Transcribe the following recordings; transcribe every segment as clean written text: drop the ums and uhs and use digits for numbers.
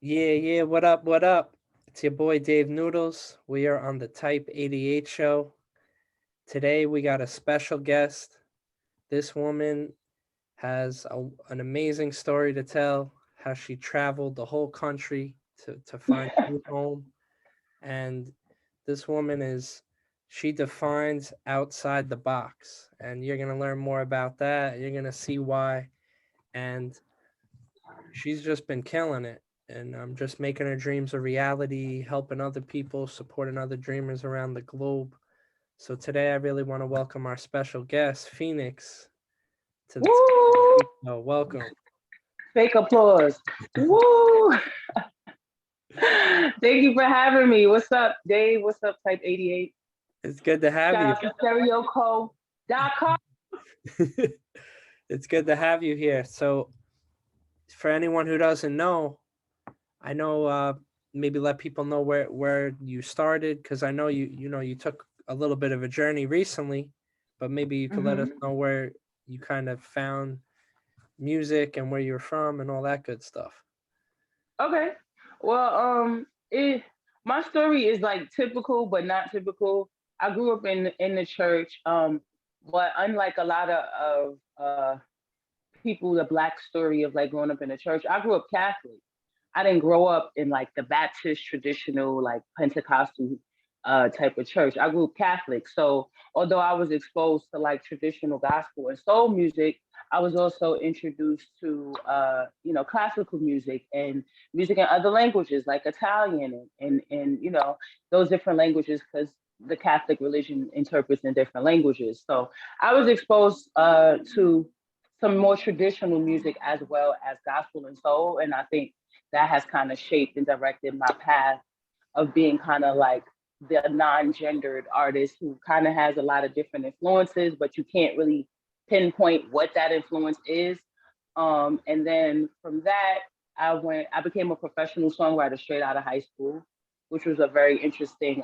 Yeah, what up, what up? It's your boy Dave Noodles. We are on the Type 88 show. Today we got a special guest. This woman has an amazing story to tell, how she traveled the whole country to find a new home. And this woman she defines outside the box. And you're going to learn more about that. You're going to see why. And she's just been killing it, and just making her dreams a reality, helping other people, supporting other dreamers around the globe. So today I really want to welcome our special guest, Phoenixx, to the Woo! show. Welcome. Fake applause. Woo! Thank you for having me. What's up, Dave? What's up, Type 88? It's good to have Shout you. out to StereoCo.com. It's good to have you here. So for anyone who doesn't know, I know maybe let people know where you started, because I know you took a little bit of a journey recently, but maybe you could let us hmm know where you kind of found music and where you're from and all that good stuff. Okay. Well, my story is like typical, but not typical. I grew up in the church, but unlike a lot of people, the black story of like growing up in the church, I grew up Catholic. I didn't grow up in like the Baptist traditional, like Pentecostal type of church. I grew up Catholic. So although I was exposed to like traditional gospel and soul music, I was also introduced to classical music and music in other languages like Italian and those different languages because the Catholic religion interprets in different languages. So I was exposed to some more traditional music as well as gospel and soul. And I think that has kind of shaped and directed my path of being kind of like the non-gendered artist who kind of has a lot of different influences, but you can't really pinpoint what that influence is. And then from that, I became a professional songwriter straight out of high school, which was a very interesting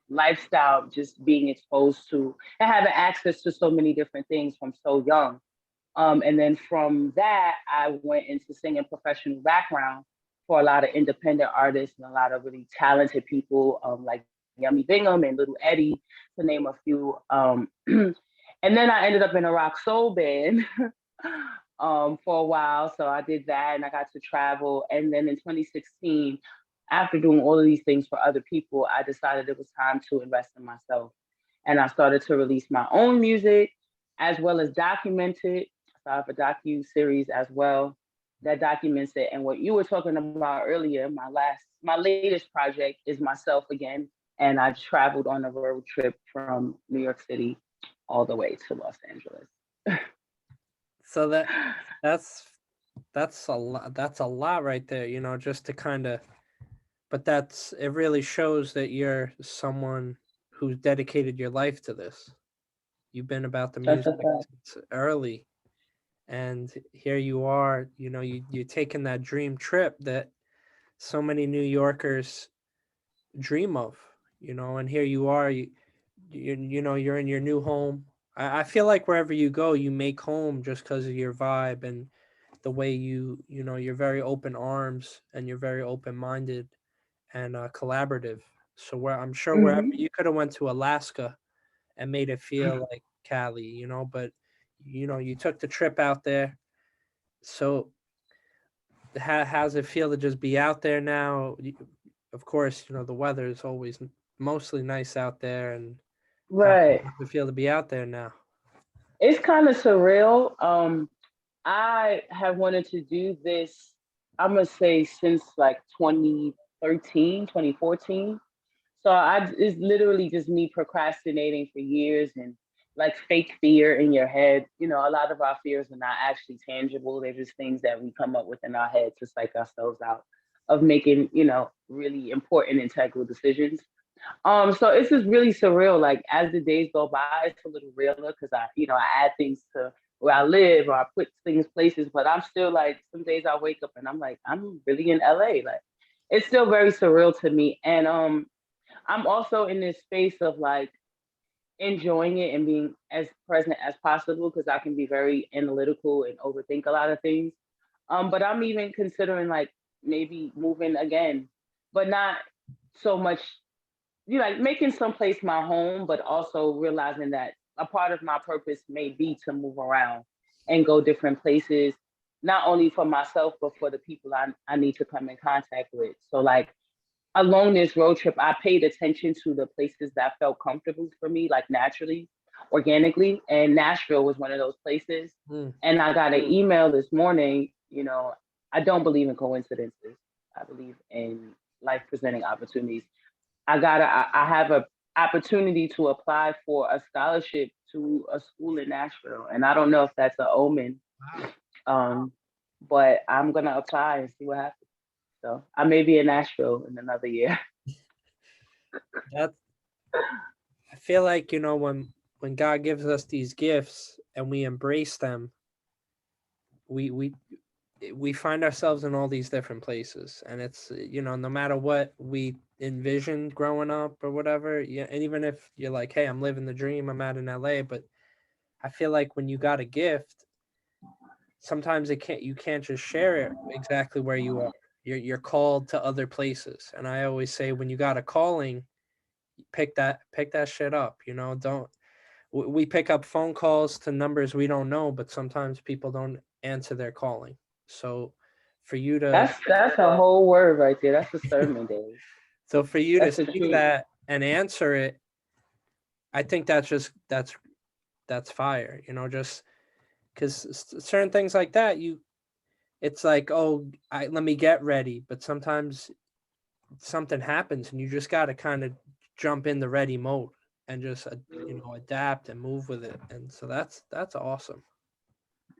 lifestyle, just being exposed to and having access to so many different things from so young. And then from that, I went into singing professional background for a lot of independent artists and a lot of really talented people, like Yummy Bingham and Little Eddie, to name a few. And then I ended up in a rock soul band for a while. So I did that and I got to travel. And then in 2016, after doing all of these things for other people, I decided it was time to invest in myself. And I started to release my own music as well as document it. So I have a docu series as well that documents it. And what you were talking about earlier, my latest project is myself again. And I traveled on a road trip from New York City all the way to Los Angeles. So that's that's a lot. That's a lot right there. Just to kind of. But it really shows that you're someone who's dedicated your life to this. You've been about the That's music a fact. since early, and here you are. You're taking that dream trip that so many New Yorkers dream of. And here you are. You're in your new home. I feel like wherever you go, you make home just because of your vibe and the way you're very open arms and you're very open minded and collaborative. So where I'm sure wherever Mm-hmm. you could have went to Alaska and made it feel like Cali, but you took the trip out there. So how's it feel to just be out there now? Of course, the weather is always mostly nice out there, and Right. how's it feel to be out there now? It's kind of surreal. I have wanted to do this, I'm going to say since like 2013, 2014. So it's literally just me procrastinating for years and like fake fear in your head. You know, a lot of our fears are not actually tangible. They're just things that we come up with in our head to psych ourselves out of making, really important integral decisions. So it's just really surreal. Like as the days go by, it's a little realer because I add things to where I live or I put things places, but I'm still like some days I wake up and I'm like, I'm really in LA. Like it's still very surreal to me. And I'm also in this space of like enjoying it and being as present as possible because I can be very analytical and overthink a lot of things. But I'm even considering like maybe moving again, but not so much, like making someplace my home, but also realizing that a part of my purpose may be to move around and go different places, not only for myself, but for the people I need to come in contact with. So like along this road trip, I paid attention to the places that felt comfortable for me, like naturally, organically. And Nashville was one of those places. Mm. And I got an email this morning. I don't believe in coincidences. I believe in life presenting opportunities. I have a opportunity to apply for a scholarship to a school in Nashville. And I don't know if that's an omen. But I'm gonna apply and see what happens. So I may be in Nashville in another year. That I feel like, when God gives us these gifts and we embrace them, we find ourselves in all these different places, and it's, no matter what we envisioned growing up or whatever. Yeah, and even if you're like, hey, I'm living the dream, I'm out in LA, but I feel like when you got a gift, sometimes you can't just share it exactly where you are. You're called to other places, and I always say, when you got a calling, pick that shit up. Don't we pick up phone calls to numbers we don't know, but sometimes people don't answer their calling. So for you to That's a whole word right there. That's a sermon, Dave. so for you to That's the see truth. that and answer it, I think that's fire. Just because certain things like that, it's like, oh, let me get ready, but sometimes something happens and you just got to kind of jump in the ready mode and just adapt and move with it. And so that's awesome.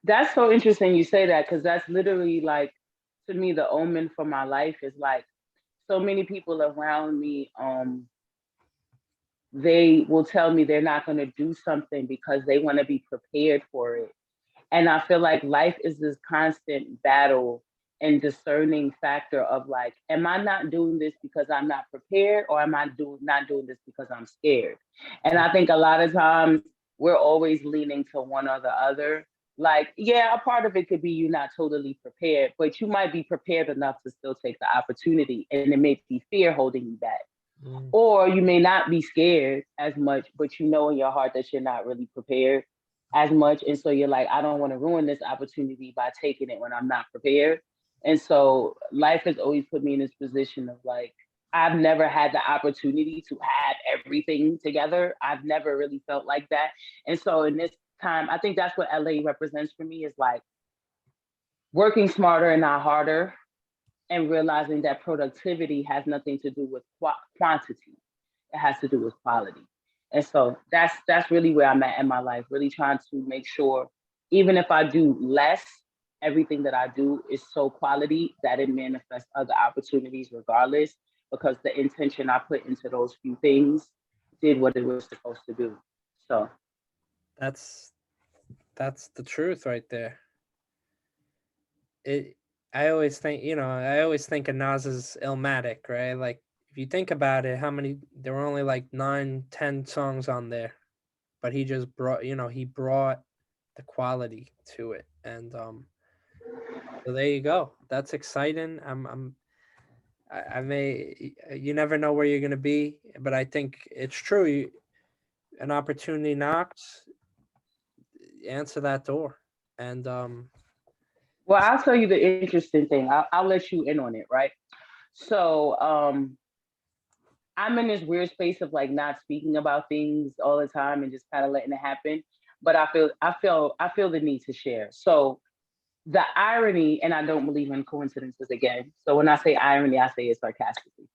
That's so interesting you say that, because that's literally like, to me, the omen for my life is like, so many people around me, they will tell me they're not going to do something because they want to be prepared for it. And I feel like life is this constant battle and discerning factor of like, am I not doing this because I'm not prepared, or am I not doing this because I'm scared? And I think a lot of times we're always leaning to one or the other. Like, yeah, a part of it could be you not totally prepared, but you might be prepared enough to still take the opportunity, and it may be fear holding you back. Mm. Or you may not be scared as much, but you know in your heart that you're not really prepared as much. And so you're like, I don't want to ruin this opportunity by taking it when I'm not prepared. And so life has always put me in this position of like, I've never had the opportunity to have everything together. I've never really felt like that. And so in this time, I think that's what LA represents for me, is like working smarter and not harder, and realizing that productivity has nothing to do with quantity. It has to do with quality. And so that's really where I'm at in my life, really trying to make sure, even if I do less, everything that I do is so quality that it manifests other opportunities regardless, because the intention I put into those few things did what it was supposed to do. So That's the truth right there. I always think of Nas's Illmatic, right? Like, if you think about it, how many, there were only like 9-10 songs on there, but he just brought, he brought the quality to it. And so there you go. That's exciting. I may, you never know where you're going to be, but I think it's true. An opportunity knocks, answer that door. And well, I'll tell you the interesting thing. I'll let you in on it, right? So I'm in this weird space of like not speaking about things all the time and just kind of letting it happen. But I feel the need to share. So the irony, and I don't believe in coincidences again. So when I say irony, I say it sarcastically.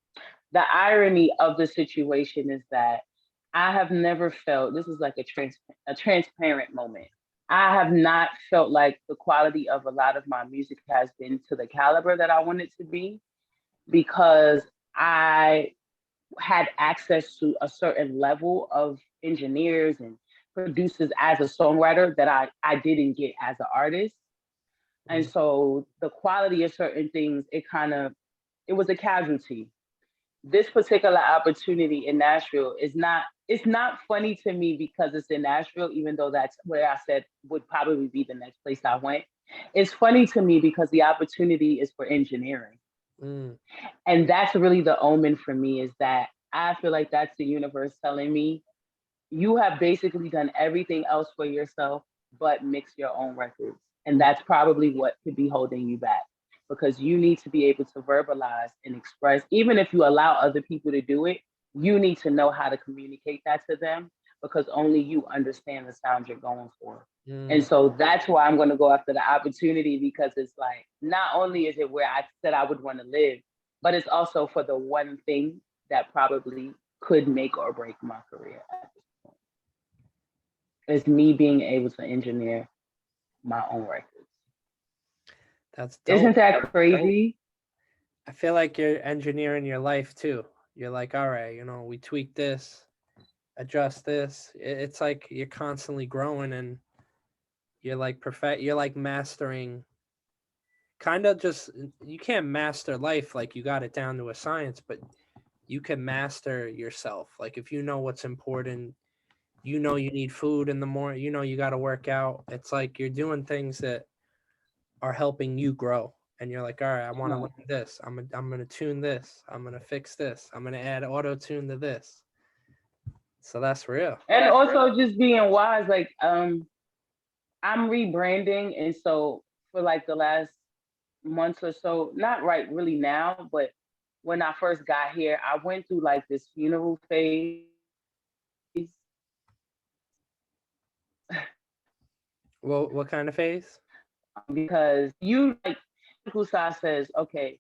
The irony of the situation is that I have never felt, this is like a transparent moment. I have not felt like the quality of a lot of my music has been to the caliber that I want it to be, because I had access to a certain level of engineers and producers as a songwriter that I didn't get as an artist. And so the quality of certain things, it was a casualty. This particular opportunity in Nashville it's not funny to me because it's in Nashville, even though that's where I said would probably be the next place I went. It's funny to me because the opportunity is for engineering. And that's really the omen for me, is that I feel like that's the universe telling me you have basically done everything else for yourself but mix your own records. And that's probably what could be holding you back, because you need to be able to verbalize and express. Even if you allow other people to do it, you need to know how to communicate that to them, because only you understand the sound you're going for. And so that's why I'm going to go after the opportunity, because it's like, not only is it where I said I would want to live, but it's also for the one thing that probably could make or break my career at this point. It's me being able to engineer my own records. That's Isn't dope. that crazy? I feel like you're engineering your life too. You're like, all right, we tweak this, adjust this. It's like you're constantly growing, and you're like you're like mastering, kind of. Just, you can't master life like you got it down to a science, but you can master yourself. Like, if you know what's important, you need food in the morning, you got to work out. It's like you're doing things that are helping you grow, and you're like, all right, I want to learn this. I'm gonna tune this. I'm gonna fix this. I'm gonna add auto tune to this. So that's real. And also just being wise, like I'm rebranding, and so for like the last months or so, not right really now, but when I first got here, I went through like this funeral phase. Well, what kind of phase? Because you like Kusai says, okay,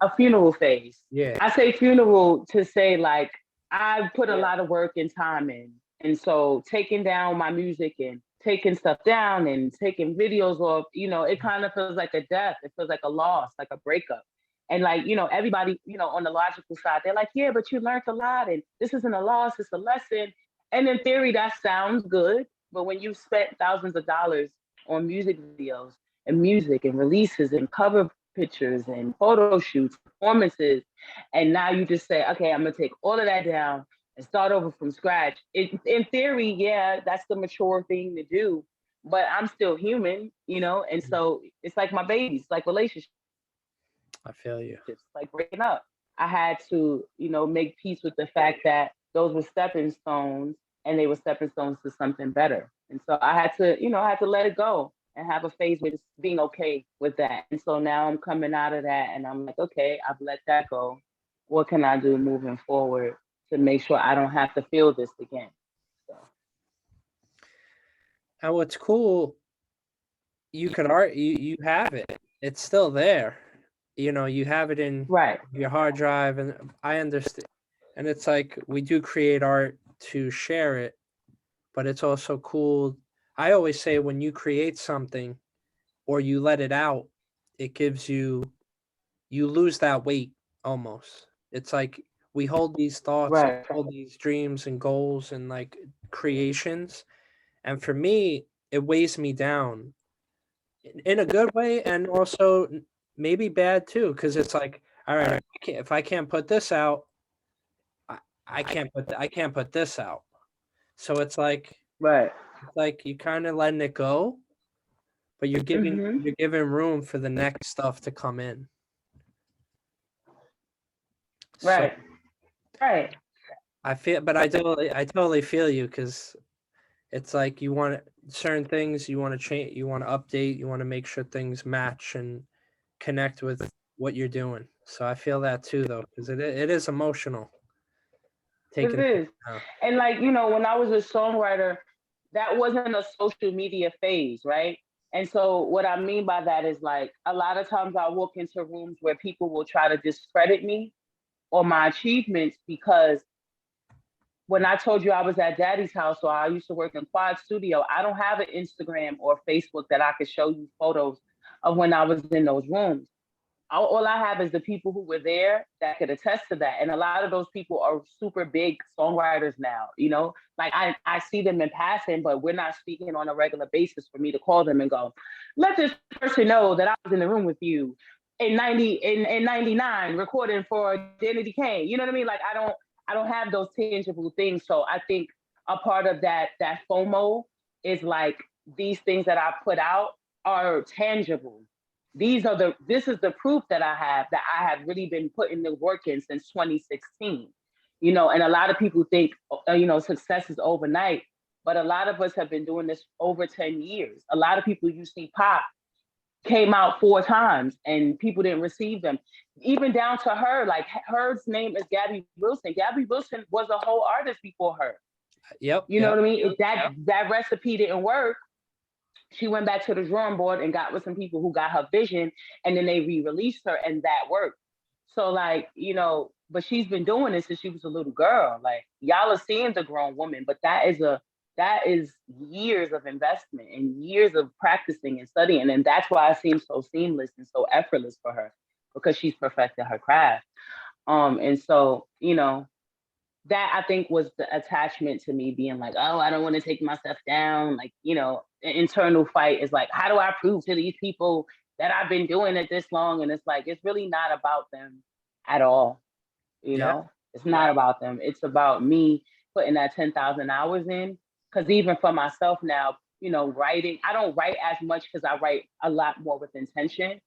a funeral phase. Yeah. I say funeral to say like I put a lot of work and time in. And so taking down my music and taking stuff down and taking videos off, it kind of feels like a death. It feels like a loss, like a breakup. And like, everybody, on the logical side, they're like, yeah, but you learned a lot and this isn't a loss, it's a lesson. And in theory, that sounds good. But when you spent thousands of dollars on music videos and music and releases and cover pictures and photo shoots, performances, and now you just say, okay, I'm gonna take all of that down and start over from scratch. In theory, yeah, that's the mature thing to do, but I'm still human, and so it's like my babies, like relationships, I feel you. like breaking up. I had to, make peace with the fact that those were stepping stones, and they were stepping stones to something better. And so I had to, I had to let it go and have a phase with being okay with that. And so now I'm coming out of that, and I'm like, okay, I've let that go. What can I do moving forward to make sure I don't have to feel this again? So. And what's cool, you could you have it. It's still there. You have it in Right. your hard drive, and I understand. And it's like, we do create art to share it, but it's also cool. I always say, when you create something or you let it out, it gives you lose that weight almost. It's like, we hold these thoughts and Right. hold these dreams and goals and like creations. And for me, it weighs me down in a good way, and also maybe bad too, because it's like, all right, if I can't put this out, I can't put this out. So it's like, Right. you kind of letting it go, but Mm-hmm. you're giving room for the next stuff to come in. So Right. Right. I feel, but I totally feel you, because it's like, you want certain things, you want to change, you want to update, you want to make sure things match and connect with what you're doing. So I feel that too, though, because it is emotional. It Taking is. down. And like, when I was a songwriter, that wasn't a social media phase, right? And so what I mean by that is, like, a lot of times I walk into rooms where people will try to discredit me or my achievements, because when I told you I was at Daddy's house, or I used to work in Quad Studio, I don't have an Instagram or Facebook that I could show you photos of when I was in those rooms. All I have is the people who were there that could attest to that. And a lot of those people are super big songwriters now, like I see them in passing, but we're not speaking on a regular basis for me to call them and go, let this person know that I was in the room with you in 99 recording for Identity Kane. You know what I mean? Like, I don't have those tangible things. So I think a part of that FOMO is like, these things that I put out are tangible. this is the proof that I have really been putting the work in since 2016. You know, and a lot of people think, you know, success is overnight, but a lot of us have been doing this over 10 years. A lot of people you see pop came out 4 times and people didn't receive them. Even down to her, like her name is Gabby Wilson. Gabby Wilson was a whole artist before her. Yep. You know what I mean? If that recipe didn't work, she went back to the drawing board and got with some people who got her vision, and then they re-released her, and that worked. So like, you know, but she's been doing this since she was a little girl. Like y'all are seeing the grown woman, but that is years of investment and years of practicing and studying, and that's why it seems so seamless and so effortless for her, because she's perfected her craft. And so, you know, that I think was the attachment to me being like, oh, I don't want to take myself down. Like, you know, the internal fight is like, how do I prove to these people that I've been doing it this long? And it's like, it's really not about them at all. You know, it's not about them. It's about me putting that 10,000 hours in. Because even for myself now, you know, writing, I don't write as much because I write a lot more with intention.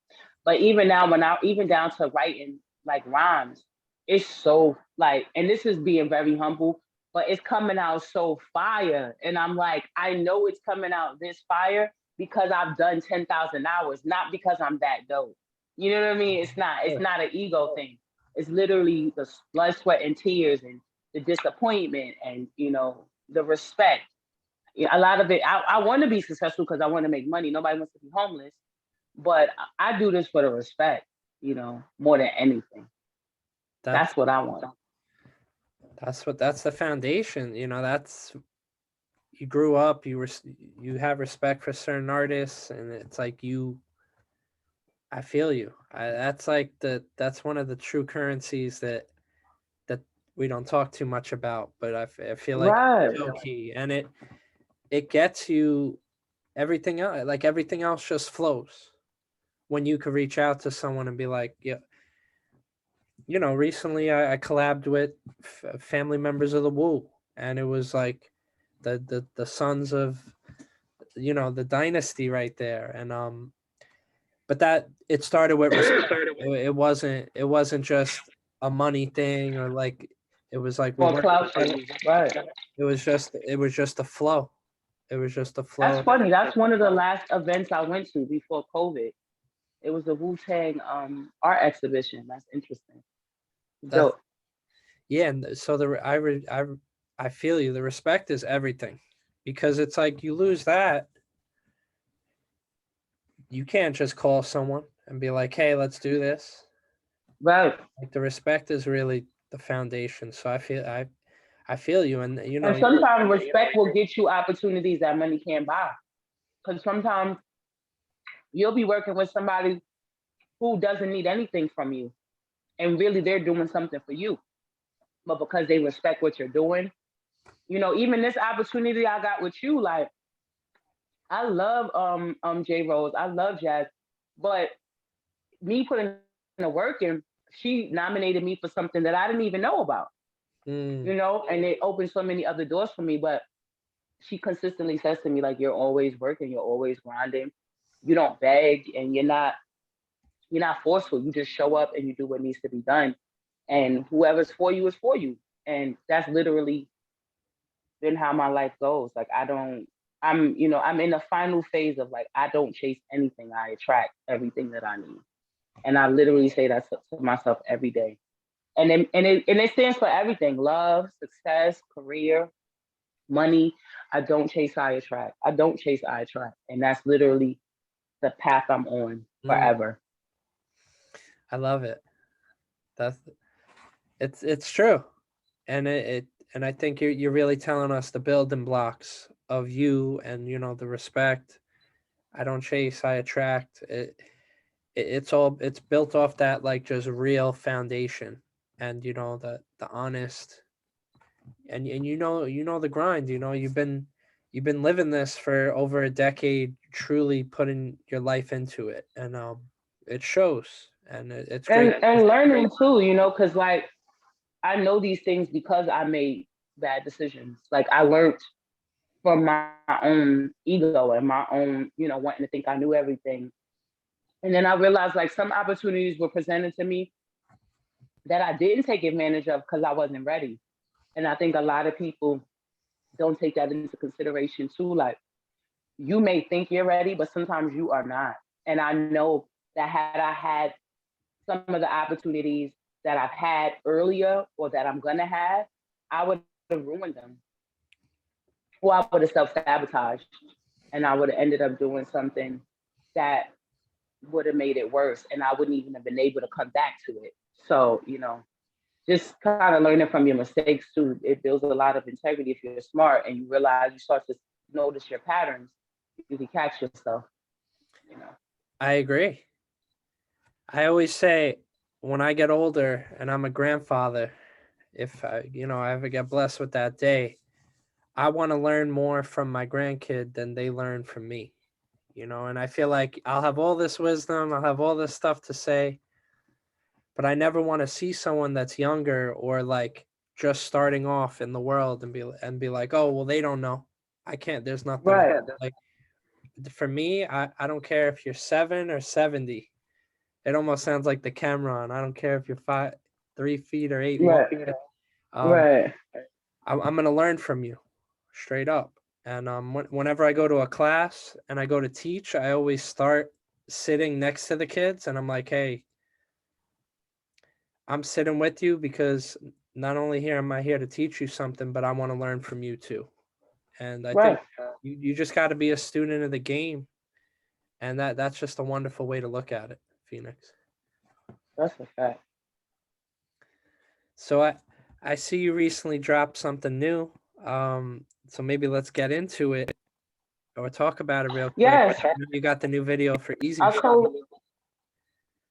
But even now, even down to writing like rhymes, it's so like, and this is being very humble, but it's coming out so fire. And I'm like, I know it's coming out this fire because I've done 10,000 hours, not because I'm that dope. You know what I mean? It's not an ego thing. It's literally the blood, sweat, and tears, and the disappointment, and, you know, the respect. A lot of it, I want to be successful because I want to make money. Nobody wants to be homeless, but I do this for the respect, you know, more than anything. That's what I want. That's the foundation. You know, that's, you grew up, you have respect for certain artists, and it's like I feel you. That's like that's one of the true currencies that we don't talk too much about, but I feel like it's so key, and it gets you everything else. Like everything else just flows when you could reach out to someone and be like, yeah, you know, recently I collabed with family members of the Wu, and it was like the sons of, you know, the dynasty right there, and but that it started with respect. It wasn't just a money thing, or like it was like we weren't, right. it was just a flow. It was just a flow. That's funny. That's one of the last events I went to before COVID. It was a Wu-Tang art exhibition. That's interesting. That's, yeah, and so I feel you. The respect is everything, because it's like you lose that, you can't just call someone and be like, "Hey, let's do this." Right. Like the respect is really the foundation. So I feel you, and you know, And sometimes respect will get you opportunities that money can't buy. Because sometimes you'll be working with somebody who doesn't need anything from you, and really they're doing something for you. But because they respect what you're doing, you know, even this opportunity I got with you, like I love J.Rose, I love jazz, but me putting the work in, she nominated me for something that I didn't even know about, you know, and it opened so many other doors for me. But she consistently says to me, like, you're always working, you're always grinding, you don't beg, and you're not forceful. You just show up and you do what needs to be done. And whoever's for you is for you. And that's literally been how my life goes. Like you know, I'm in the final phase of like, I don't chase anything. I attract everything that I need. And I literally say that to myself every day. And it stands for everything: love, success, career, money. I don't chase, I attract. I don't chase, I attract. And that's literally the path I'm on forever. I love it. That's it's true, and and I think you're really telling us the building blocks of you, and you know, the respect. I don't chase, I attract. It's built off that, like, just real foundation, and you know, the honest, and you know the grind. You know, you've been living this for over a decade, truly putting your life into it, and it shows, and it's great. And learning too, you know, because like I know these things because I made bad decisions. Like I learned from my own ego and my own, you know, wanting to think I knew everything. And then I realized like some opportunities were presented to me that I didn't take advantage of because I wasn't ready. And I think a lot of people don't take that into consideration too. Like you may think you're ready, but sometimes you are not. And I know that had I had some of the opportunities that I've had earlier or that I'm gonna have, I would have ruined them. Or I would have self-sabotaged and I would have ended up doing something that would have made it worse and I wouldn't even have been able to come back to it. So, just kind of learning from your mistakes too. It builds a lot of integrity if you're smart and you realize you start to notice your patterns. You can catch yourself. You know. I agree. I always say when I get older and I'm a grandfather, if I ever get blessed with that day, I want to learn more from my grandkid than they learn from me. And I feel like I'll have all this wisdom, I'll have all this stuff to say, but I never want to see someone that's younger or like just starting off in the world and be like, oh well, they don't know. I can't. There's nothing Right. like for me. I don't care if you're 7 or 70. It almost sounds like the camera on. I don't care if you're 3 feet or 8 feet. Right. Um, Right. I'm gonna learn from you, straight up. And whenever I go to a class and I go to teach, I always start sitting next to the kids, and I'm like, hey, I'm sitting with you because not only here am I here to teach you something, but I want to learn from you too. And I think Right. you just got to be a student of the game, and that's just a wonderful way to look at it, Phoenix. That's a fact. So I see you recently dropped something new. So maybe let's get into it or talk about it real quick. Yes. You got the new video for Easy I Street. co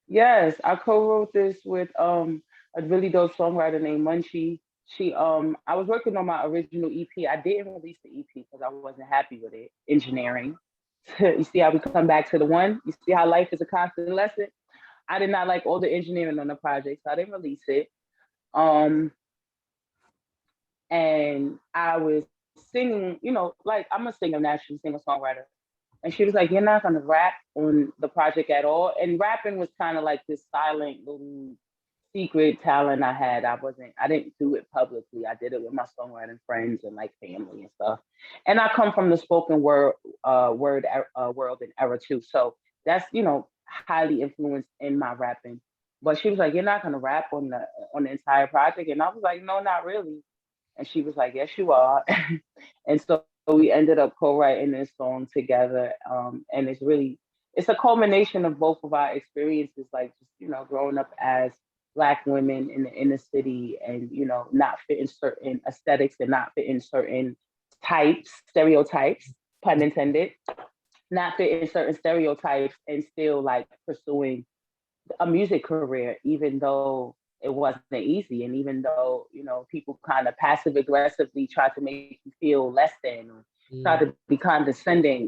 yes, I co-wrote this with a really dope songwriter named Munchie. I was working on my original EP. I didn't release the EP because I wasn't happy with it. Engineering. You see how we come back to the one? You see how life is a constant lesson? I did not like all the engineering on the project, so I didn't release it. Um, and I was singing, like I'm a singer naturally, singer songwriter. And she was like, "You're not gonna rap on the project at all." And rapping was kind of like this silent little secret talent I had. I didn't do it publicly. I did it with my songwriting friends and like family and stuff. And I come from the spoken world and era too. So that's highly influenced in my rapping. But she was like, "You're not gonna rap on the entire project," and I was like, "No, not really." And she was like, "Yes, you are." And so we ended up co-writing this song together. And it's a culmination of both of our experiences, like just, growing up as Black women in the inner city and, not fitting certain aesthetics and not fitting certain stereotypes, pun intended, not fitting certain stereotypes and still like pursuing a music career, even though it wasn't easy, and even though people kind of passive aggressively try to make you feel less than, or try to be condescending,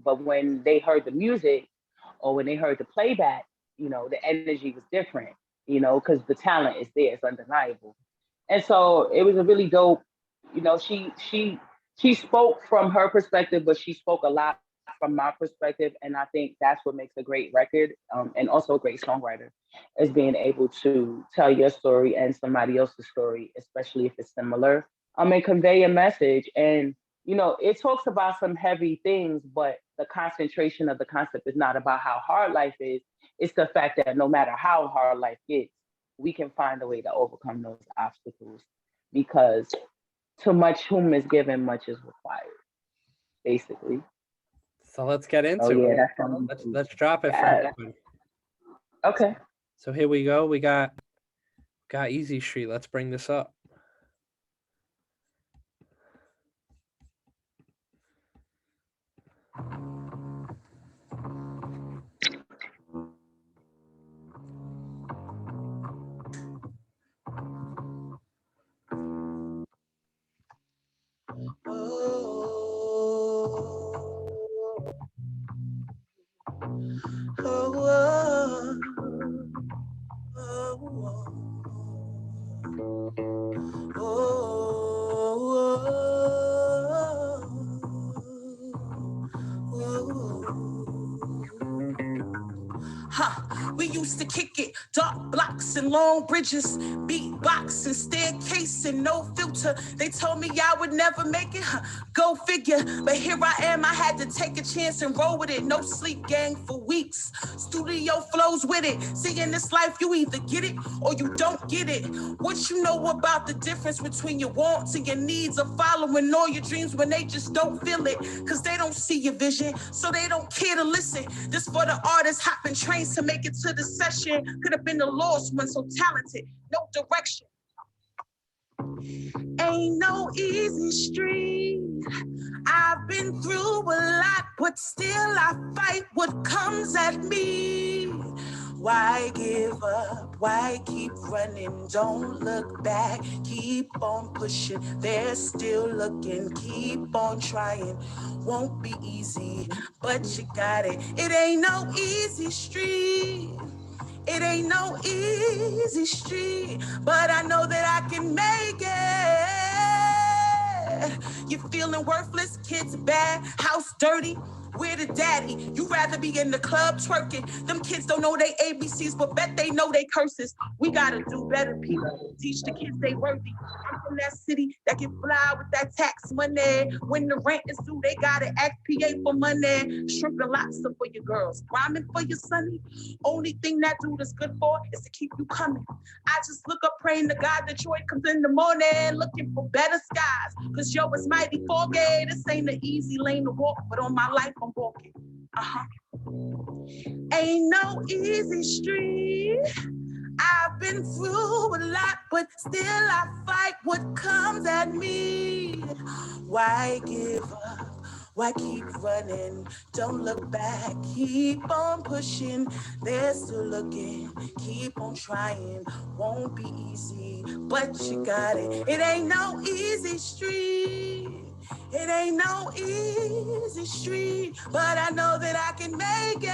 but when they heard the music or when they heard the playback, the energy was different, because the talent is there, it's undeniable. And so it was a really dope, she spoke from her perspective, but she spoke a lot from my perspective. And I think that's what makes a great record, and also a great songwriter, is being able to tell your story and somebody else's story, especially if it's similar, and convey a message. And it talks about some heavy things, but the concentration of the concept is not about how hard life is. It's the fact that no matter how hard life gets, we can find a way to overcome those obstacles, because to much whom is given, much is required, basically. So let's get Oh into yeah, it. that's on Let's drop it for yeah. everybody. Okay. So here we go. We got Easy Street. Let's bring this up. We used to kick it, dark blocks and long bridges, beatbox and staircase and no filter. They told me I would never make it, go figure. But here I am, I had to take a chance and roll with it. No sleep, gang, for weeks. Studio flows with it. See, in this life, you either get it or you don't get it. What you know about the difference between your wants and your needs, of following all your dreams when they just don't feel it? Cause they don't see your vision, so they don't care to listen. This for the artists hopping trains to make it to the session. Could have been the lost one, so talented, no direction. Ain't no easy street. I've been through a lot, but still I fight what comes at me. Why give up? Why keep running? Don't look back. Keep on pushing. They're still looking. Keep on trying. Won't be easy, but you got it. It ain't no easy street. It ain't no easy street, but I know that I can make it. You feeling worthless, kids bad, house dirty. Where the daddy? You rather be in the club twerking. Them kids don't know they ABCs, but bet they know they curses. We gotta do better, people. Teach the kids they worthy. I'm from that city that can fly with that tax money. When the rent is due, they gotta ask PA for money. Shrimp and lobster for your girls, rhyming for your sonny. Only thing that dude is good for is to keep you coming. I just look up praying to God that joy comes in the morning, looking for better skies. Cause yo, it's mighty foggy. This ain't an easy lane to walk, but on my life I'm walking. Ain't no easy street. I've been through a lot, but still I fight what comes at me. Why give up? Why keep running? Don't look back. Keep on pushing. They're still looking. Keep on trying. Won't be easy, but you got it. It ain't no easy street. It ain't no easy street, but I know that I can make it.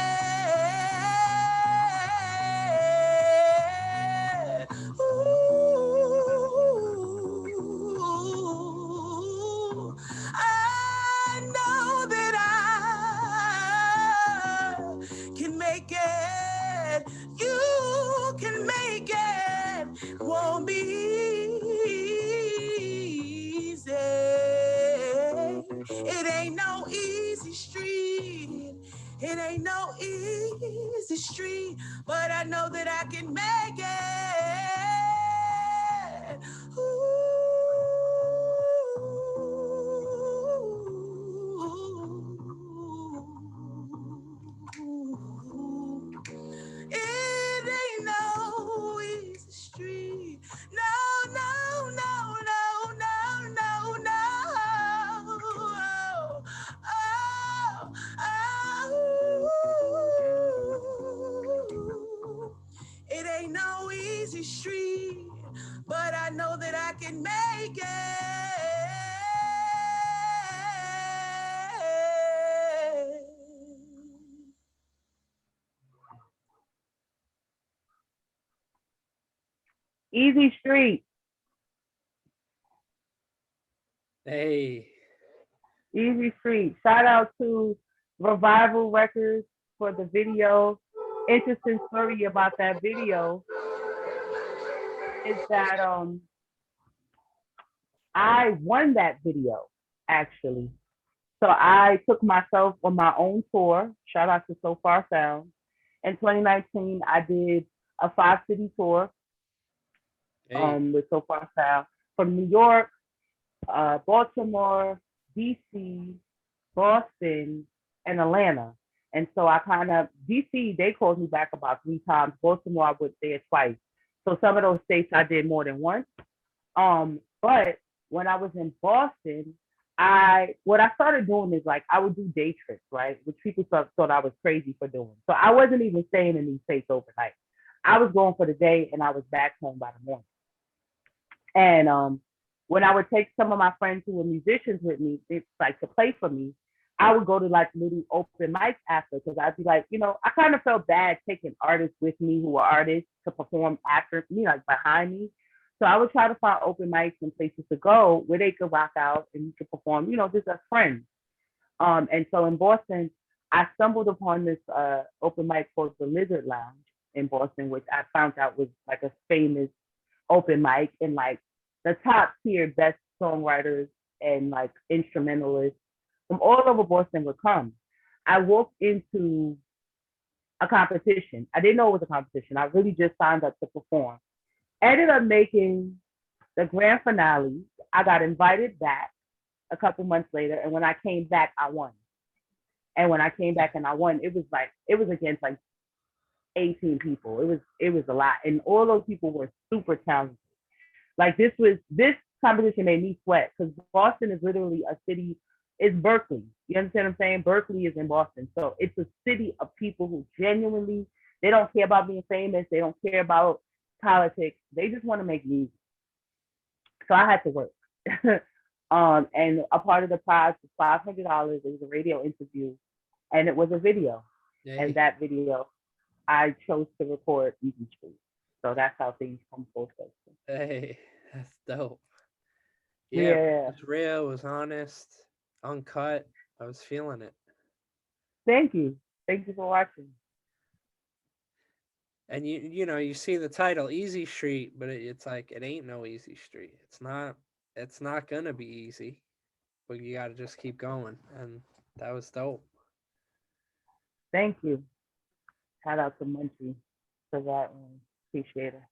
Ooh, I know that I can make it. You can make it. Won't be easy. It ain't no easy street. It ain't no easy street, but I know that I can make it. Ooh. It ain't no easy street. No, no, no, no, no, no, no. It ain't no easy street, but I know that I can make it. Easy Street. Hey. Easy Street. Shout out to Revival Records for the video. Interesting story about that video is that I won that video actually. So I took myself on my own tour. Shout out to So Far Sound. In 2019, I did a 5-city tour with So Far Sound from New York, Baltimore, DC, Boston, and Atlanta. And so I kind of, DC, they called me back about 3 times. Baltimore, I went there twice. So some of those states I did more than once. But when I was in Boston, what I started doing is like, I would do day trips, right? Which people thought I was crazy for doing. So I wasn't even staying in these states overnight. I was going for the day and I was back home by the morning. And when I would take some of my friends who were musicians with me, it's like to play for me, I would go to like little open mics after, because I'd be like, I kind of felt bad taking artists with me who were artists to perform after me, like behind me. So I would try to find open mics and places to go where they could rock out and you could perform, just as friends. And so in Boston, I stumbled upon this open mic called the Lizard Lounge in Boston, which I found out was like a famous open mic, and like the top tier best songwriters and like instrumentalists from all over Boston would come. I walked into a competition. I didn't know it was a competition. I really just signed up to perform. Ended up making the grand finale. I got invited back a couple months later, and when I came back, I won. And when I came back and I won, it was against like 18 people. It was a lot, and all those people were super talented. Like this competition made me sweat because Boston is literally a city. It's Berkeley. You understand what I'm saying? Berkeley is in Boston, so it's a city of people who genuinely, they don't care about being famous. They don't care about politics. They just want to make music. So I had to work. And a part of the prize was $500. It was a radio interview, and it was a video. Hey. And that video, I chose to record Easy Street. So that's how things come full circle. Hey, that's dope. Yeah. It was real, it was honest, uncut. I was feeling it. Thank you. Thank you for watching. And you know, you see the title Easy Street, but it's like it ain't no easy street. It's not gonna be easy. But you gotta just keep going. And that was dope. Thank you. Shout out to Munchie for that one. Appreciate it.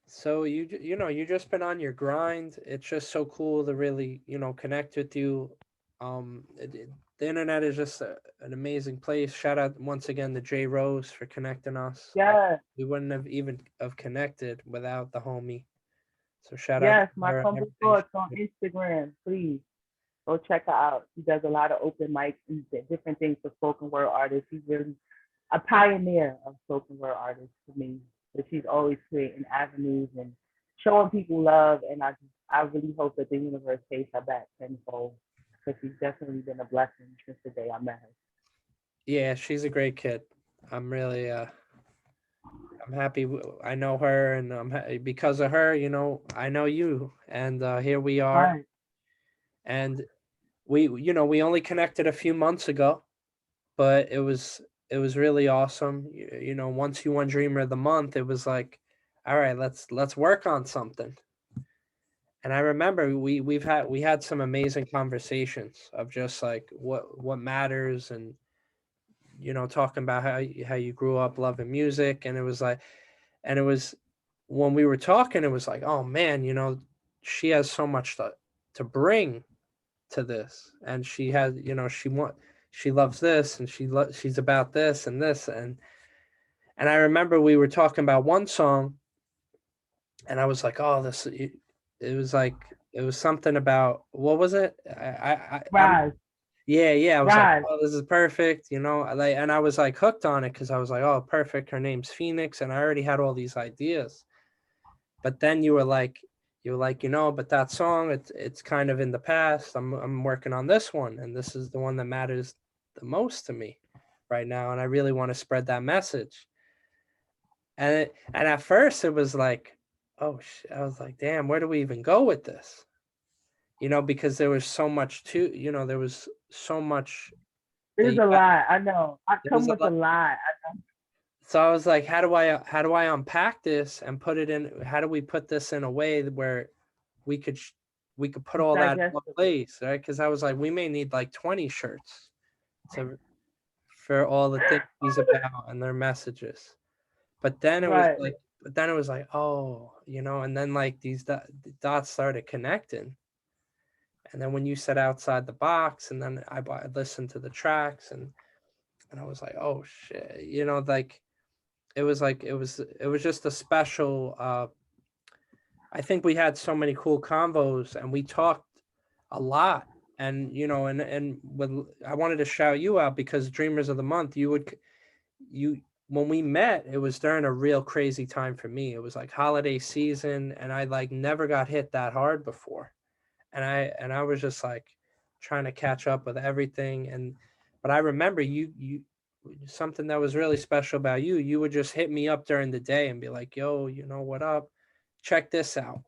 So you know, you just been on your grind. It's just so cool to really, you know, connect with you. The internet is just an amazing place. Shout out once again to J.Rose for connecting us. Yes. We wouldn't have even have connected without the homie. So shout out. Yes, to my her and humble everything thoughts she on did. Instagram. Please go check her out. She does a lot of open mics and different things for spoken word artists. She's really a pioneer of spoken word artists for me. But she's always creating avenues and showing people love. And I really hope that the universe pays her back tenfold, because she's definitely been a blessing since the day I met her. Yeah, she's a great kid. I'm really I'm happy I know her, and because of her, you know, I know you, and here we are. Right. And we, you know, we only connected a few months ago, but it was really awesome. You know, once you won Dreamer of the Month, it was like, all right, let's work on something. And I remember we had some amazing conversations of just like what matters, and you know, talking about how you grew up loving music. And it was like, and it was when we were talking, it was like, oh man, you know, she has so much to bring to this, and she has, you know, she loves this, and she's about this and this. And I remember we were talking about one song, and I was like, oh, this, it was like, it was something about, what was it? Rise. Yeah. I was like, Rise. oh, this is perfect, you know, like, and I was like hooked on it because I was like, oh, perfect. Her name's Phoenix, and I already had all these ideas. But then you were like, you know, but that song, it's kind of in the past. I'm working on this one, and this is the one that matters the most to me right now, and I really want to spread that message. And at first it was like, oh, I was like, damn, where do we even go with this? You know, because there was so much you know, there was so much. There's a lot. I know. I come with a lot. So I was like, how do I unpack this and put it in? How do we put this in a way where we could put all that in one place, right? Because I was like, we may need like 20 shirts for all the things he's about and their messages. But then it was like, oh, you know, and then like these dots started connecting. And then when you said outside the box, and then I listened to the tracks, and I was like, oh shit, you know, like it was just a special. I think we had so many cool convos, and we talked a lot. And you know, and when I wanted to shout you out because Dreamers of the Month, when we met, it was during a real crazy time for me. It was like holiday season, and I like never got hit that hard before. And I was just like trying to catch up with everything. But I remember you something that was really special about you. You would just hit me up during the day and be like, yo, you know, what up? Check this out.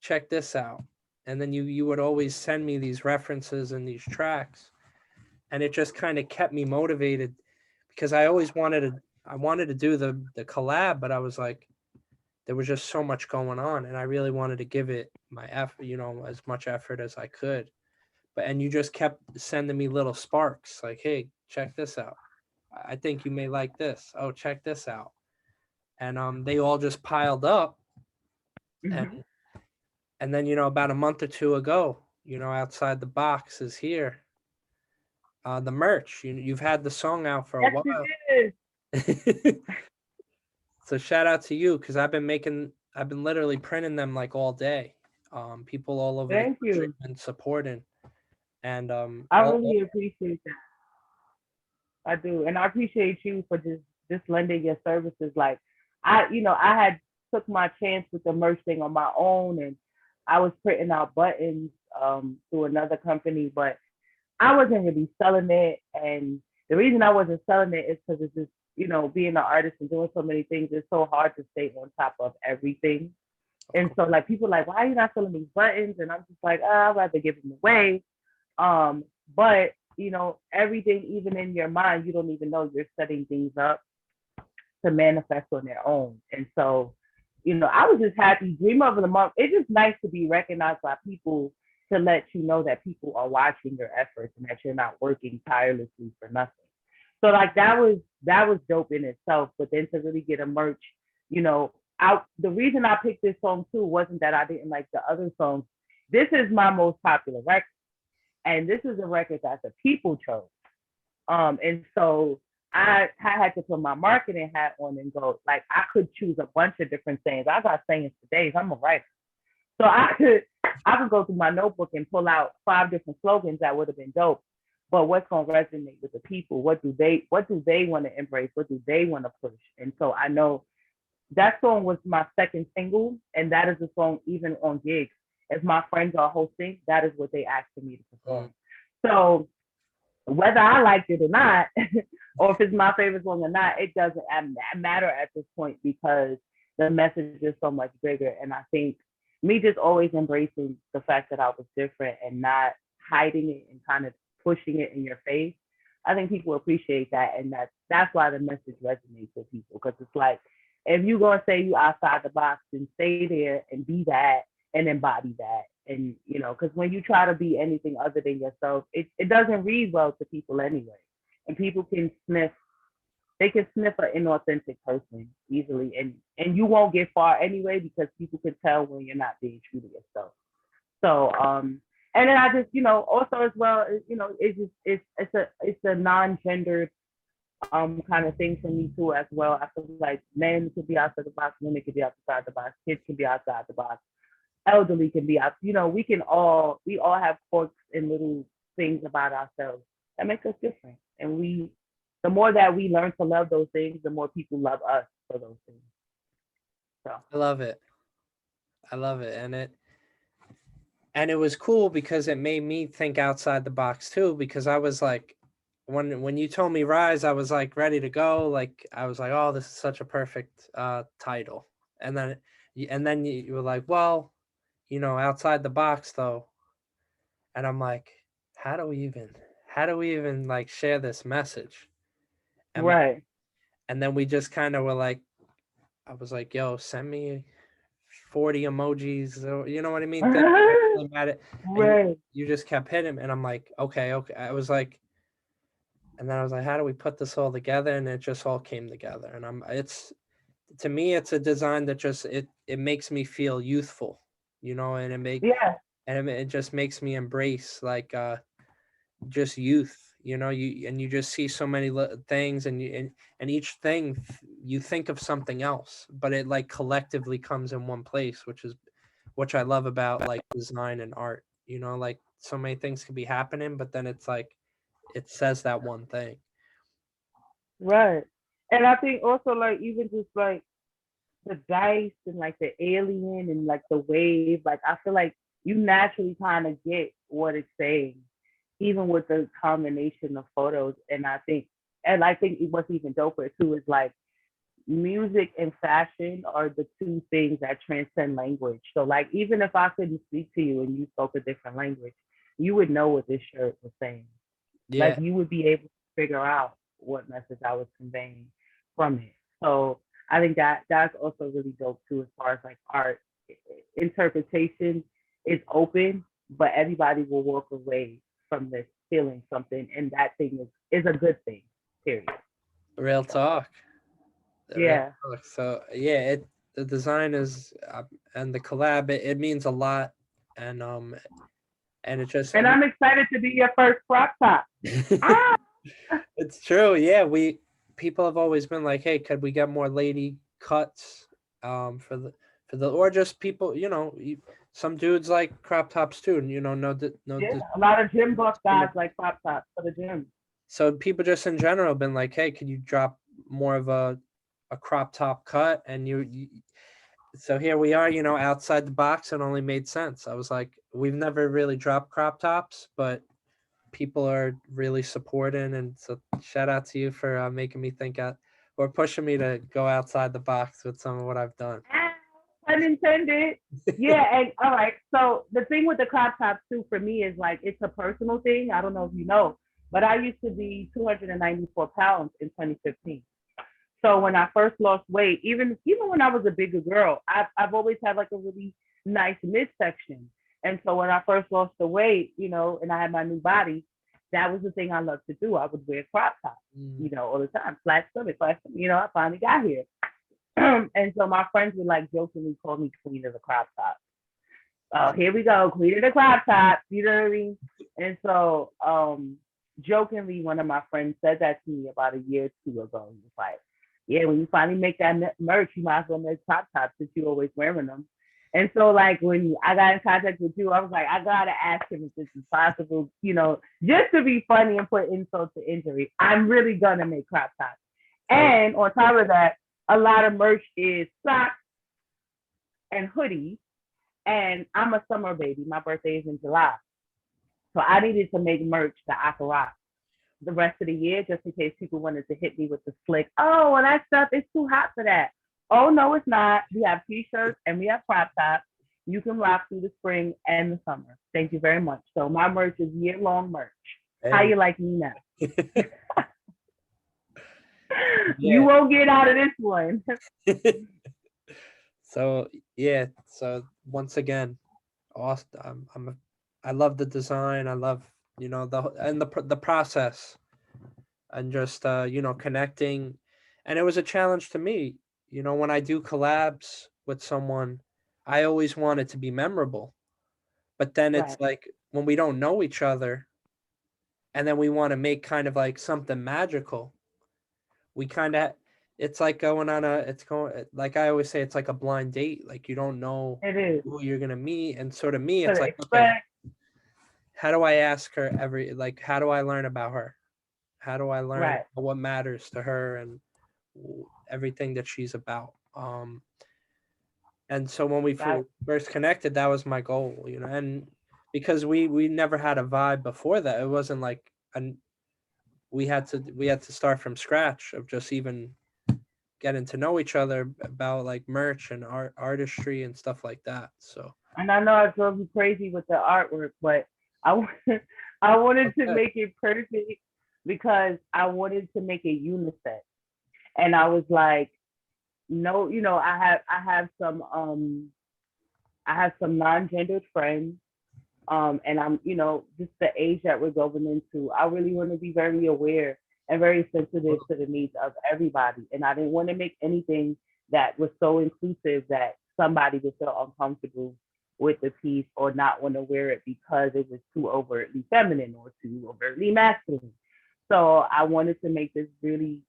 Check this out. And then you would always send me these references and these tracks. and it just kind of kept me motivated because I always wanted to do the collab, but I was like, there was just so much going on, and I really wanted to give it my effort, as much effort as I could. And you just kept sending me little sparks, like, hey, check this out. I think you may like this. Oh, check this out. And they all just piled up, Mm-hmm. and then about a month or two ago, outside the box is here. The merch. You've had the song out for a Yes, while. it is. So shout out to you, because I've been literally printing them like all day. People all over Thank the country you. been supporting, and I really appreciate that. I do, and I appreciate you for just lending your services. Like I had took my chance with the merch thing on my own, and I was printing out buttons through another company, but I wasn't really selling it. And the reason I wasn't selling it is because it's just being an artist and doing so many things, it's so hard to stay on top of everything. And so like people are like, why are you not selling these buttons? And I'm just like, I'd rather give them away. But everything, even in your mind, you don't even know you're setting things up to manifest on their own. And so, I was just happy. Dream of the month. It's just nice to be recognized by people, to let you know that people are watching your efforts and that you're not working tirelessly for nothing. So like that was dope in itself. But then to really get a merch, the reason I picked this song too wasn't that I didn't like the other songs. This is my most popular record. And this is a record that the people chose. And so I had to put my marketing hat on and go, like, I could choose a bunch of different sayings. I got sayings for days. I'm a writer. So I could go through my notebook and pull out 5 different slogans that would have been dope. But what's going to resonate with the people? What do they want to embrace? What do they want to push? And so I know that song was my second single, and that is a song even on gigs. If my friends are hosting, that is what they ask for me to perform. So whether I liked it or not, or if it's my favorite song or not, it doesn't matter at this point, because the message is so much bigger. And I think me just always embracing the fact that I was different and not hiding it and kind of pushing it in your face, I think people appreciate that. And that's why the message resonates with people, because it's like, if you're going to say you outside the box, then stay there and be that and embody that. And, because when you try to be anything other than yourself, it doesn't read well to people anyway. And people can sniff an inauthentic person easily. And you won't get far anyway, because people can tell when you're not being true to yourself. So, and then I just, also as well, it's a non-gendered kind of thing for me too as well. I feel like men could be outside the box, women could be outside the box, kids can be outside the box, elderly can be out. We all have quirks and little things about ourselves that make us different. And the more that we learn to love those things, the more people love us for those things. So I love it. And it was cool because it made me think outside the box too, because I was like, when you told me Rise, I was like ready to go. Like I was like, oh, this is such a perfect title. And then you were like, well, outside the box though. And I'm like, how do we even like share this message? right. And then we just kind of were like, I was like, yo, send me 40 emojis, or you know what I mean? Right. You just kept hitting, and I'm like, okay. I was like, and then I was like, how do we put this all together? And it just all came together. And to me, it's a design that just it makes me feel youthful, and it just makes me embrace like just youth. You just see so many things, and each thing you think of something else, but it like collectively comes in one place, which I love about like design and art. Like so many things could be happening, but then it's like it says that one thing. Right. And I think also like even just like the dice and like the alien and like the wave, like I feel like you naturally kind of get what it's saying, even with the combination of photos. And I think what's even doper too is like music and fashion are the two things that transcend language. So like even if I couldn't speak to you and you spoke a different language, you would know what this shirt was saying. Yeah. Like you would be able to figure out what message I was conveying from it. So I think that that's also really dope too, as far as like art interpretation is open, but everybody will walk away from this feeling something, and that thing is a good thing. Period. Real talk. Real Yeah. talk. So yeah, the design is and the collab, it means a lot, and it just And I'm excited to be your first crop top. Ah! it's true. Yeah, people have always been like, hey, could we get more lady cuts for the or just people, some dudes like crop tops too, and Yeah, a lot of gym buff guys like crop tops for the gym. so people just in general have been like, hey, could you drop more of a crop top cut? And so here we are, outside the box. It only made sense. I was like, we've never really dropped crop tops, but people are really supporting, and so shout out to you for making me think out or pushing me to go outside the box with some of what I've done. Unintended. Yeah, and all right. So the thing with the crop tops too for me is like it's a personal thing. I don't know if you know, but I used to be 294 pounds in 2015. So when I first lost weight, even when I was a bigger girl, I've always had like a really nice midsection. And so when I first lost the weight, and I had my new body, that was the thing I loved to do. I would wear crop tops, all the time, flat stomach. I finally got here. And so my friends would like jokingly call me queen of the crop top. Oh, here we go, queen of the crop top. You know what I mean? And so jokingly, one of my friends said that to me about a year or two ago. He was like, yeah, when you finally make that merch, you might as well make crop tops since you're always wearing them. And so like when I got in contact with you, I was like, I gotta ask him if this is possible, just to be funny and put insult to injury. I'm really gonna make crop tops. And on top of that, a lot of merch is socks and hoodies. And I'm a summer baby. My birthday is in July. So I needed to make merch that I could rock the rest of the year, just in case people wanted to hit me with the slick, oh, well, that stuff is too hot for that. Oh, no, it's not. We have t-shirts and we have crop tops. You can rock through the spring and the summer. Thank you very much. So my merch is year-long merch. Hey. How you like me now? You won't get out of this one. So yeah. So once again, awesome. I love the design. I love the process, and just connecting. And it was a challenge to me. When I do collabs with someone, I always want it to be memorable. But then it's like when we don't know each other, and then we want to make kind of like something magical. We kind of, it's like going on like I always say, it's like a blind date. Like you don't know who you're gonna meet, and sort of me, it's like, okay, how do I ask her how do I learn about her? How do I learn what matters to her and everything that she's about? And so when we first connected, that was my goal, and because we never had a vibe before that. It wasn't like we had to start from scratch of just even getting to know each other about like merch and artistry and stuff like that. So, and I know I drove you crazy with the artwork, but I wanted to make it perfect because I wanted to make it unisex. And I was like, no, I have some non-gendered friends. And I'm, just the age that we're going into, I really want to be very aware and very sensitive to the needs of everybody. And I didn't want to make anything that was so inclusive that somebody would feel uncomfortable with the piece or not want to wear it because it was too overtly feminine or too overtly masculine. So I wanted to make this really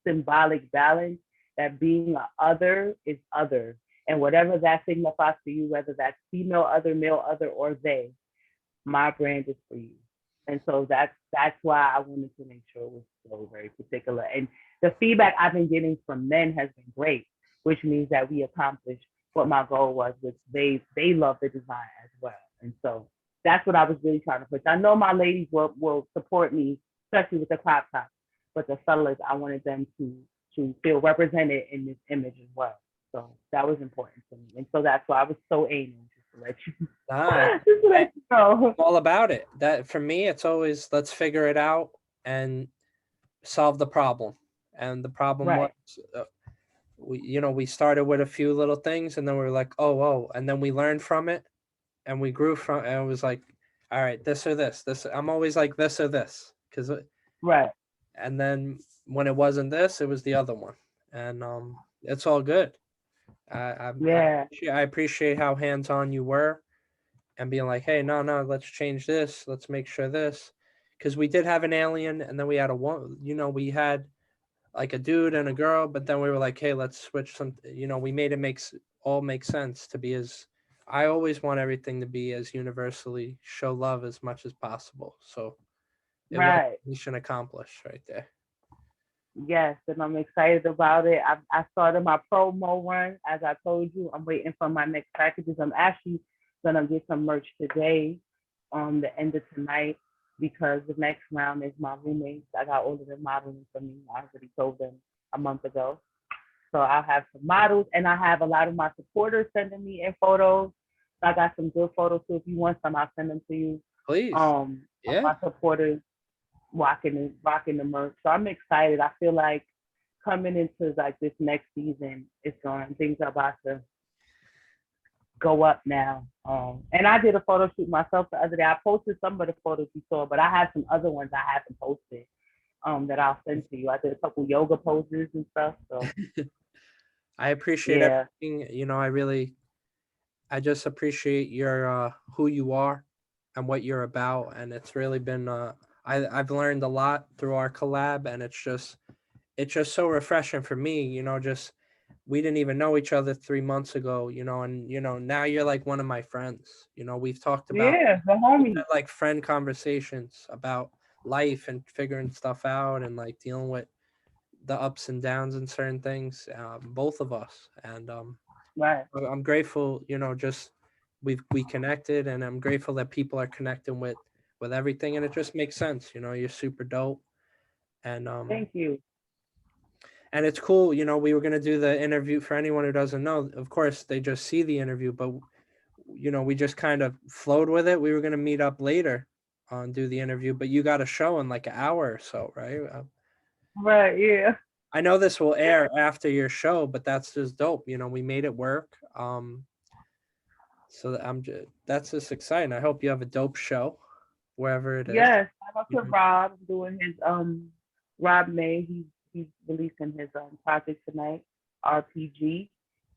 symbolic balance that being other is other. And whatever that signifies to you, whether that's female other, male other, or they, my brand is for you. And so that's why I wanted to make sure it was so very particular. And the feedback I've been getting from men has been great, which means that we accomplished what my goal was, which they love the design as well. And so that's what I was really trying to push. I know my ladies will support me, especially with the crop top, but the fellas, I wanted them to feel represented in this image as well. So that was important to me. And so that's why I was so aiming, just to let you So all about it. That for me, it's always let's figure it out and solve the problem. And the problem was, right, we started with a few little things, and then we were like, oh, and then we learned from it, and we grew from. And it was like, all right, this or this. This I'm always like this or this, because, right, and then when it wasn't this, it was the other one, and it's all good. yeah, I appreciate how hands on you were, and being like, hey, no, let's change this. Let's make sure this, because we did have an alien, and then we had a one. We had like a dude and a girl, but then we were like, hey, let's switch some. We made it all make sense to be as. I always want everything to be as universally show love as much as possible. So it was right. mission accomplished right there. Yes, and I'm excited about it. I started my promo run. As I told you, I'm waiting for my next packages. I'm actually gonna get some merch today, the end of tonight, because the next round is my roommates. I got all of them modeling for me. I already told them a month ago. So I'll have some models, and I have a lot of my supporters sending me in photos. So I got some good photos too. If you want some, I'll send them to you. Please. Of Yeah. my supporters rocking the merch. So I'm excited. I feel like coming into like this next season, things are about to go up now. And I did a photo shoot myself the other day. I posted some of the photos you saw, but I have some other ones I haven't posted that I'll send to you. I did a couple yoga poses and stuff. So I appreciate everything. I just appreciate your who you are and what you're about, and it's really been I've learned a lot through our collab, and it's just so refreshing for me. Just we didn't even know each other 3 months ago, and now you're like one of my friends. We've talked about yeah, the homie. like friend conversations about life and figuring stuff out, and like dealing with the ups and downs and certain things, both of us, and Right. I'm grateful, just we connected, and I'm grateful that people are connecting with everything, and it just makes sense. You're super dope, and Thank you. and it's cool. We were gonna do the interview. For anyone who doesn't know, of course they just see the interview, but we just kind of flowed with it. We were gonna meet up later on do the interview, but you got a show in like an hour or so, right? Right, yeah. I know this will air after your show, but that's just dope. We made it work. So that's just exciting. I hope you have a dope show wherever it is. Yes. Shout out to Rob doing his Rob May. He's releasing his project tonight, RPG.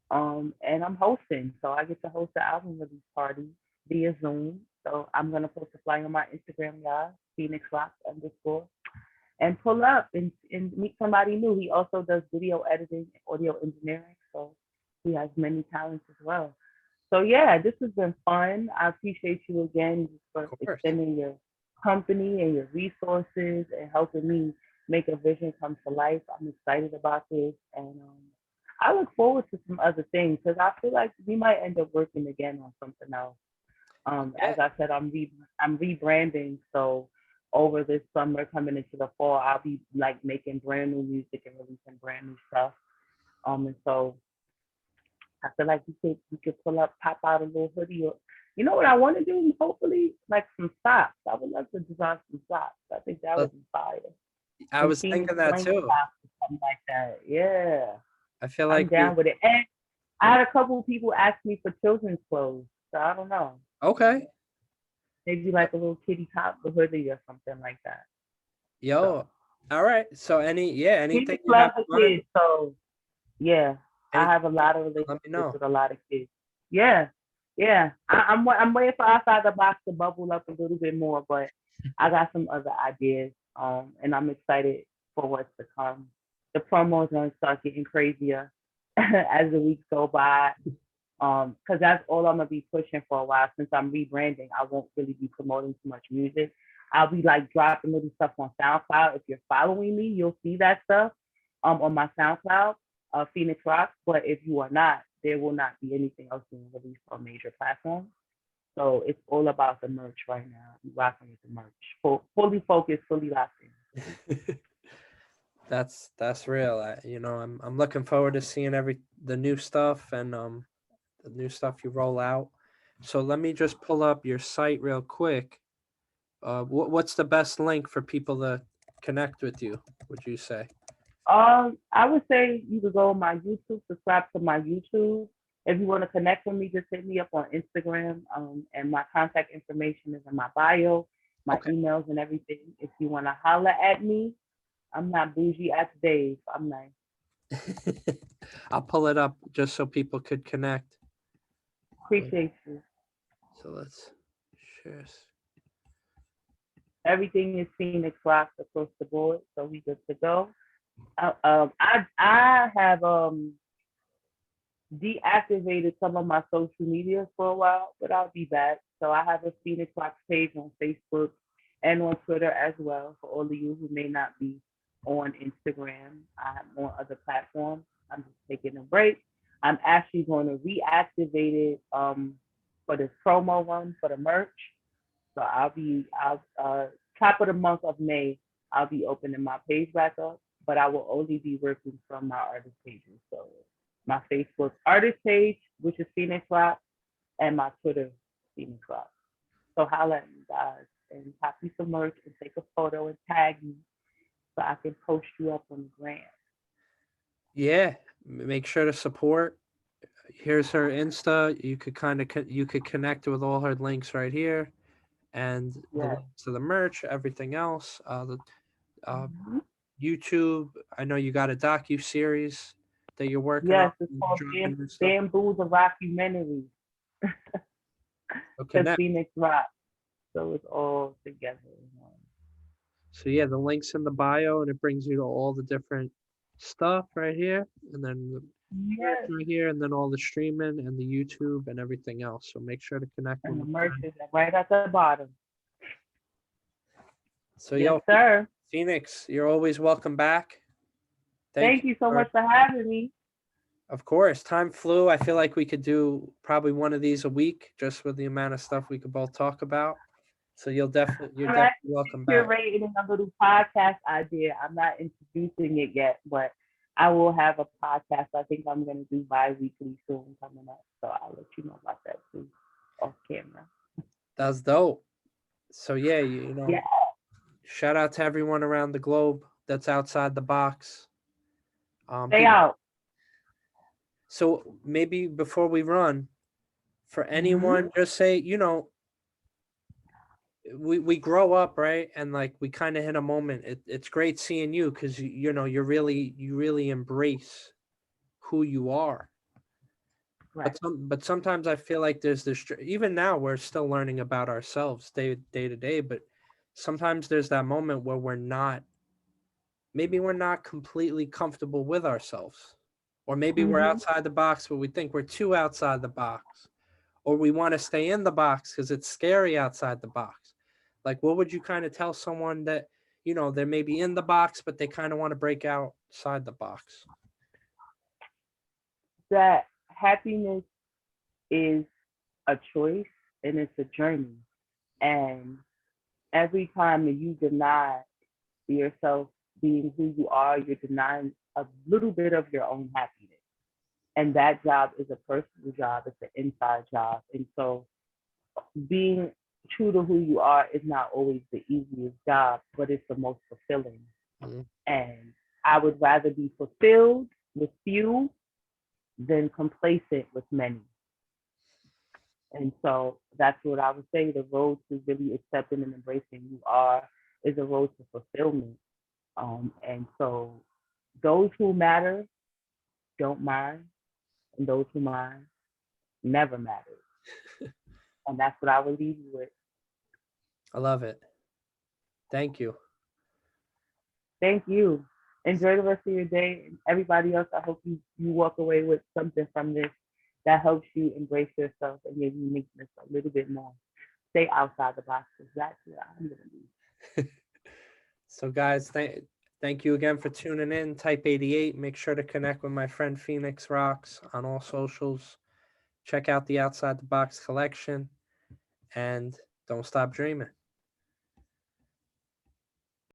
And I'm hosting. So I get to host the album release party via Zoom. So I'm gonna post a flyer on my Instagram, y'all, Phoenixx Rocks _ and pull up and meet somebody new. He also does video editing and audio engineering. So he has many talents as well. So yeah, this has been fun. I appreciate you again for extending your company and your resources and helping me make a vision come to life. I'm excited about this, and I look forward to some other things because I feel like we might end up working again on something else. As I said, I'm rebranding, so over this summer coming into the fall, I'll be like making brand new music and releasing brand new stuff. And so I feel like we could pop out a little hoodie, or you know what I want to do? Hopefully, like some socks. I would love to design some socks. I think that would be fire. I was thinking that too. Something like that. Yeah. I feel like I'm down with it. And I had a couple of people ask me for children's clothes, so I don't know. Okay. Maybe like a little kitty top or hoodie or something like that. Yo, all right. So anything you love have the kids, so yeah, I have a lot of relationships with a lot of kids. Yeah, yeah. I'm waiting for outside the box to bubble up a little bit more, but I got some other ideas, and I'm excited for what's to come. The promos are gonna start getting crazier as the weeks go by. Because that's all I'm gonna be pushing for a while. Since I'm rebranding, I won't really be promoting too much music. I'll be like dropping little stuff on SoundCloud. If you're following me, you'll see that stuff on my SoundCloud, Phoenixx Rocks. But if you are not, there will not be anything else being released on major platforms. So it's all about the merch right now. I'm rocking with the merch. Fully focused, fully locked in. That's real. I'm looking forward to seeing the new stuff and the new stuff you roll out. So let me just pull up your site real quick. What's the best link for people to connect with you, would you say? I would say you could go on my YouTube, subscribe to my YouTube. If you want to connect with me, just hit me up on Instagram. And my contact information is in my bio, my Okay. emails and everything. If you want to holler at me, I'm not bougie as Dave. I'm nice. I'll pull it up just so people could connect. Appreciate you. So let's share. Everything is Phoenix rocks across the board, so we good to go. I have deactivated some of my social media for a while, but I'll be back. So I have a Phoenix Rocks page on Facebook and on Twitter as well for all of you who may not be on Instagram. I'm on other platforms. I'm just taking a break. I'm actually going to reactivate it for this promo run for the merch. So I'll top of the month of May, I'll be opening my page back up, but I will only be working from my artist pages. So my Facebook artist page, which is Phoenix Rock, and my Twitter, Phoenix Rock. So holla at me guys and copy some merch and take a photo and tag me so I can post you up on the gram. Yeah, make sure to support. Here's her Insta. You could connect with all her links right here, and the Yes. links to the merch, everything else. Mhm. YouTube. I know you got a docu series that you're working on. Yes, it's called dropping your stuff. Bamboo the Rockumentary. So To connect. Phoenix Rock. So it's all together. So yeah, the link's in the bio, and it brings you to all the different stuff right here, and then the merch Yes. right here, and then all the streaming and the YouTube and everything else. So make sure to connect And the with merch me. is right at the bottom. So Yes, yo, sir. Phoenixx, you're always welcome back. Thank you so much for having me. Of course, time flew. I feel like we could do probably one of these a week, just with the amount of stuff we could both talk about. So you're definitely welcome back. Curating a little podcast idea. I'm not introducing it yet, but I will have a podcast. I think I'm going to do bi-weekly soon coming up. So I'll let you know about that too, off camera. That's dope. So yeah, you know, Yeah. shout out to everyone around the globe that's outside the box. Stay out. So maybe before we run, for Mm-hmm. anyone, just say, you know, we grow up, right? And like we kind of hit a moment. It's great seeing you because you know you really embrace who you are. Right. But sometimes I feel like there's this, even now we're still learning about ourselves day to day, but sometimes there's that moment where maybe we're not completely comfortable with ourselves, or maybe we're outside the box, but we think we're too outside the box, or we want to stay in the box because it's scary outside the box. Like, what would you kind of tell someone that, you know, they're maybe in the box, but they kind of want to break outside the box? That happiness is a choice and it's a journey. And every time that you deny yourself being who you are, you're denying a little bit of your own happiness. And that job is a personal job, it's an inside job. And so being true to who you are is not always the easiest job, but it's the most fulfilling. Mhm. And I would rather be fulfilled with few than complacent with many. And so that's what I would say. The road to really accepting and embracing who you are is a road to fulfillment. And so those who matter don't mind, and those who mind never matter. And that's what I would leave you with. I love it. Thank you. Thank you. Enjoy the rest of your day. And everybody else, I hope you walk away with something from this that helps you embrace yourself and your uniqueness a little bit more. Stay outside the box because that's what I'm going to do. So guys, thank you again for tuning in. Type 88. Make sure to connect with my friend Phoenixx Rocks on all socials. Check out the Outside the Box collection, and don't stop dreaming.